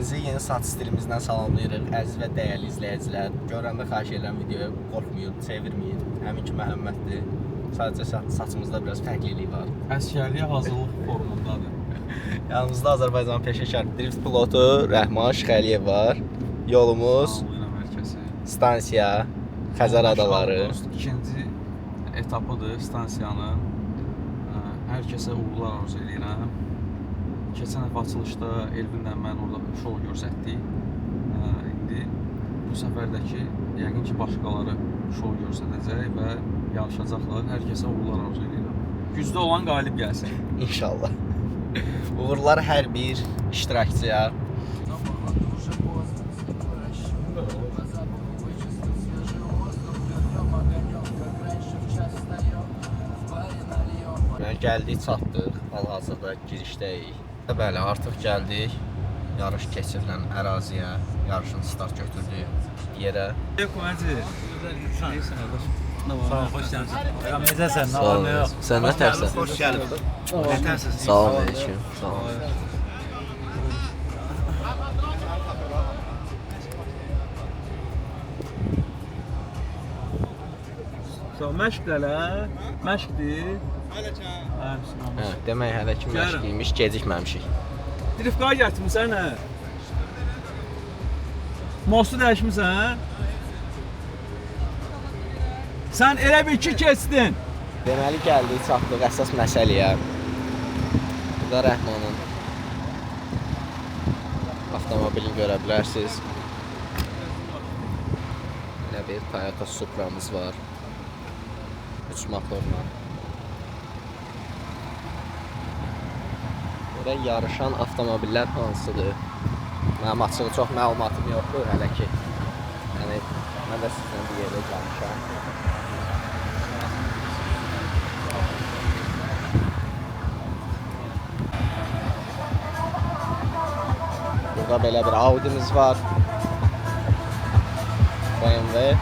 Sizi yeni saç stilimizdən salamlayırıq, əziz və dəyərli izləyicilər. Görəndə xahiş edirəm videoya qorxmayın, çevirməyin. Həmin ki Məhəmməddir. Sadəcə saçımızda biraz fərqlilik var. Əskərliyə hazırlıq formundadır. Yanımızda Azərbaycan peşəkar drift pilotu Rəhman Şıxəliyev var. Yolumuz stansiya, Xəzər adaları. İkinci etapıdır stansiyanın. Hər kəsə uğurlar arzu edirəm. Keçən dəfə açılışda Elvinlə mən orada şou göstərdik. İndi bu səfərdəki yəqin ki başqaları şou göstərəcək və yarışacaqlar. Hər kəsə uğurlar arzu edirəm. Güclü olan qalib gəlsin. İnşallah. Uğurlar hər bir iştirakçıya. Gəldik, çatdıq. Hal-hazırda girişdəyik. Bəli, artıq gəldik. Yarış keçirilən əraziyə, yarışın start götürdüyü yerə. Sağ ol, xoş gəlmişsən. Necəsən? Sağ ol. Sən nə tərsən? Xoş gəlib. Nə tərsən? Sağ ol, əleykum. Sağ ol. Məşqdir hələ? Məşqdir? Hə, demək hələ ki məşqiymiş, gecikməmişik. Driftkaya gətirmisən nə? Mostu dəyişmisən? Sən elə bil ki keçdin. Deməli gəldik, çatdıq əsas məsələyə. Burada Rəhmanın avtomobilini görə bilərsiniz. Elə bir Toyota Supra'mız var. 3 motorla. Burada yarışan avtomobillər hansıdır? Mənim açığı çox məlumatım yoxdur hələ ki. Yəni, mən də sizlə bir yerdə gəlmişəm. Burada belə bir Audi'miz var. BMW.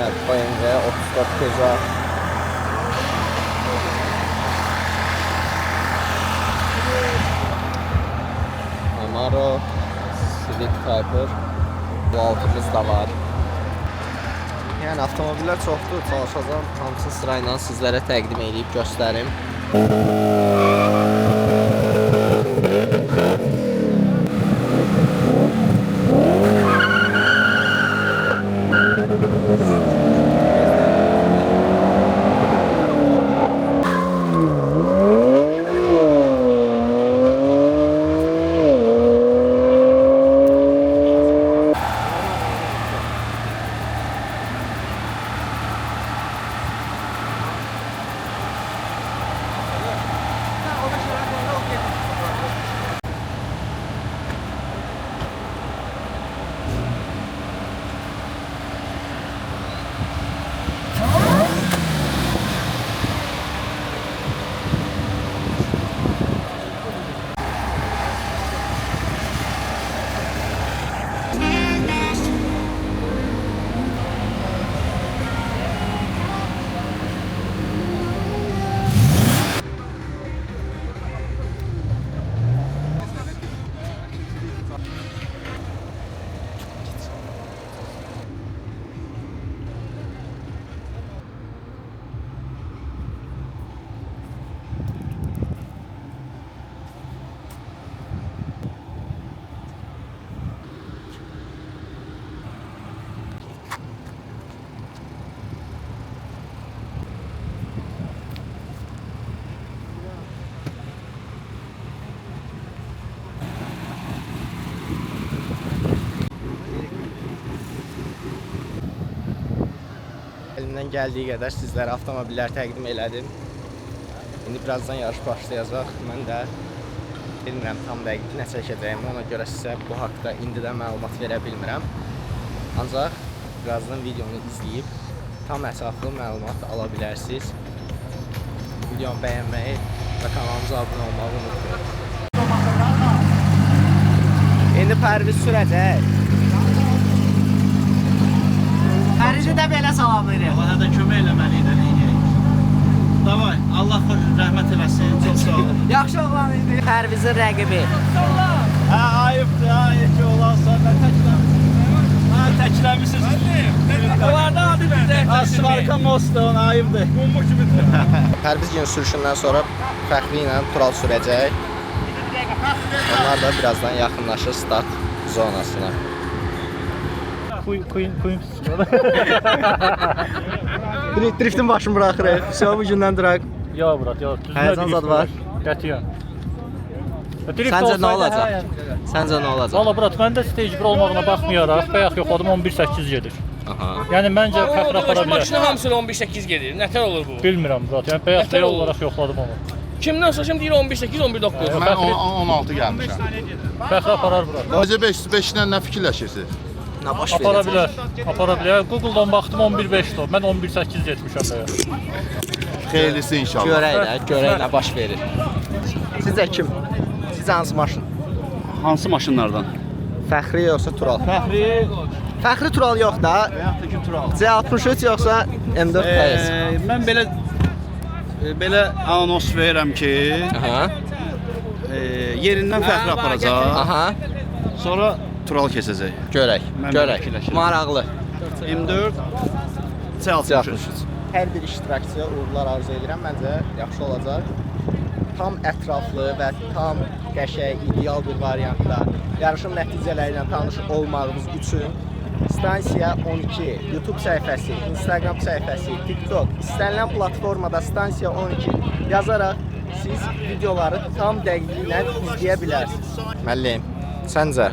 Evet, BMW 34 Peugeot. Camaro, Civic Type-R. Bu altımız da var. Yəni avtomobiller çoxdur, çalışacağım hamısını sırayla sizlərə təqdim edib göstərim. Elimdən gəldiyi qədər sizlərə avtomobillər təqdim elədim. İndi birazdan yarış başlayacaq. Mən də bilmirəm tam dəqiq nə çəkəcəyim. Ona görə sizə bu haqda indidən məlumat verə bilmirəm. Ancaq birazdan videonu izləyib tam ətraflı məlumat ala bilərsiniz. Videonu bəyənməyi və kanalımıza abunə olmağı unutmayın. İndi Pərviz sürəcək. Pərvizi də belə salamlayırıq. Bana da kömək eləməliydi. Davay, Allah rəhmət eləsin. Çox sağ ol. Yaxşı oğlan idi. Pərvizin rəqibi. Hə, ayıbdır, ha, yekə olan sonra təkləmişsiniz. Ha, təkləmişsiniz. Onlarda adı bizdə. Asfarka Mosto, ayıbdır. Bomba kimidir. Pərviz gün sürüşündən sonra Fəxri ilə Tural sürəcək. Onlar da birazdan yaxınlaşır start zonasına. Queen. Driftin başını bırakırıq. Все, bu gündən duraq. Ya brat, ya. Həyəcan zad var. Qətiyyən. Səncə nə olacaq? Səncə nə olacaq? Valla brat, məndə stage 1 olmağına baxmayaraq, bayaq yoxladım 11.8 gedir. Aha. Yəni məncə fəxr apara bilər. Maşına hamısını 11.8 gedir. Nətər olur bu? Bilmirəm brat, yəni bayaq real olaraq yoxladım onu. Kimdən soruşum deyir 11.8, 11.9. Mən 16 gəlmişəm. Fəxr aparar brat. Necə 5-dən nə fikirləşirsiniz? Nə baş Apara verəcək? bilər, apara bilər. Google-dan baxdım 11.5'dir. Mən 11.8 getmişəm bayaq. Xeyirlisi inşallah. Görək nə baş verir. Sizcə kim? Sizcə hansı maşın? Hansı maşınlardan? Fəxri yoxsa Tural? Fəxri Tural yox da. Həyatdakı Tural. C63 yoxsa M4 PS? Mən belə anons verirəm ki, Aha. yerindən fəxri aparacaq. Aha. Sonra Tural keçəcək. Görək. Mən Görək. fikirləşirəm. Maraqlı. M4 C63. Hər bir iştirakçıya uğurlar arzu edirəm. Məncə yaxşı olacaq. Tam ətraflı və tam qəşəng, ideal bir variantda yarışın nəticələri ilə tanış olmağınız üçün Stansiya 12 YouTube səhifəsi, Instagram səhifəsi, TikTok, istənilən platformada Stansiya 12 yazaraq siz videoları tam dəqiqliklə izləyə bilərsiniz. Müəllim, səncə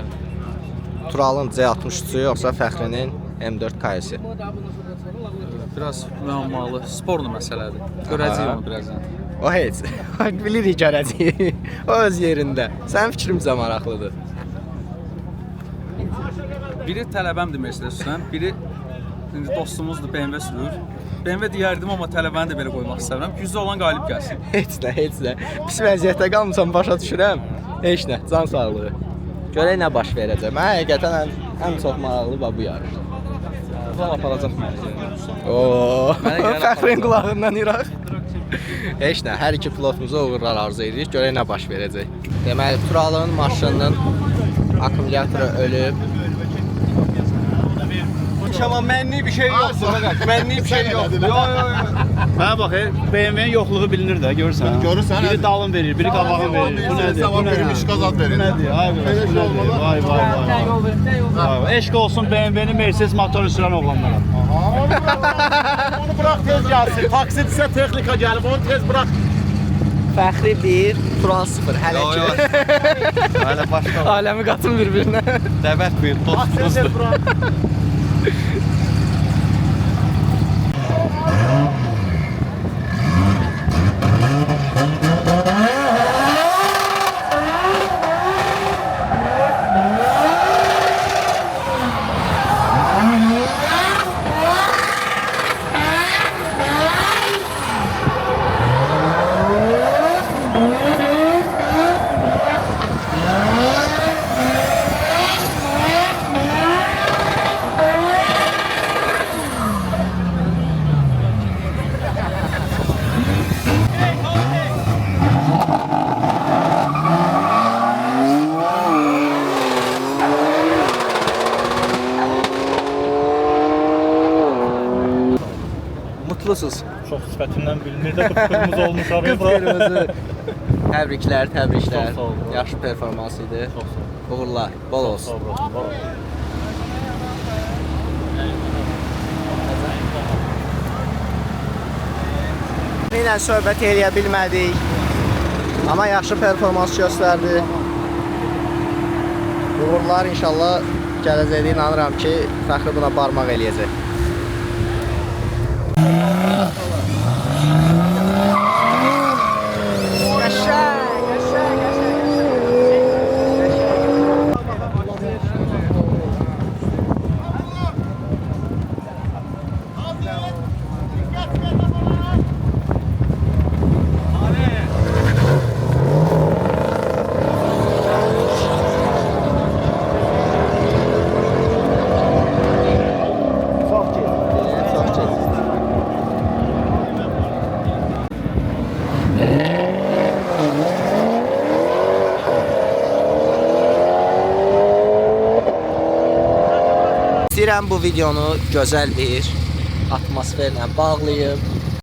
Turalın C63-ü yoxsa Fəxrinin M4 KS-i? Biraz müəmmalı, sporlu məsələdir. Görəcəyik onu birazdan. O heç. Bilirik görəcəyik. O öz yerində. Sənin fikrin bizə maraqlıdır. Biri tələbəmdir Mercedes-dən, biri indi dostumuzdur, BMW sürür. BMW deyərdim, amma tələbəni də belə qoymaq istəmirəm. Güclü olan qalib gəlsin. Heç nə. Pis vəziyyətdə qalmısan, başa düşürəm. Heç nə, can sağlığı. Görək nə baş verəcək. Mən həqiqətən ən çox maraqlı bu yarış. Tural aparacaq məni. Oo, Fəxrin qulağından İraq. Heç nə, hər iki pilotumuza uğurlar arzu edirik. Görək nə baş verəcək. Deməli, Turalın maşınının akkumulatoru ölüb. Amma mənlik bir şey yoxdur. Mənlik bir şey yoxdur. Mənə bax, BMW-nin yoxluğu bilinir də, görürsən. Görürsən, Biri dalın verir, biri qabağın verir. Bu nədir? Zaman verim, işqazat verir. Bu nədir? Ay qardaş, bu nədir? Vay. Eşq olsun BMW-ni Mercedes motoru sürən oğlanlara. Onu bırak tez gelsin. Taksidirsə texnika gəlib, onu tez bırak. Fəxri 1, Tural 0. Hələ ki. Hələ başqa. Aləmi qatın bir-birinə. Dəvət bir dostumuzdur. Mutlusuz. Çox sifətindən bilinir də, qıpqırmızı olmuş abi. Qıpqırmızı. Təbriklər. Çox sağ ol. Yaxşı performans idi. Çox sağ ol. Uğurlar, bol olsun. Yine söhbət eləyə bilmədik. Amma yaxşı performans göstərdi. Uğurlar inşallah gələcəkdə inanıram ki, Fəxri buna barmaq eləyəcək. istəyirəm bu videonu gözəl bir atmosferlə bağlayım.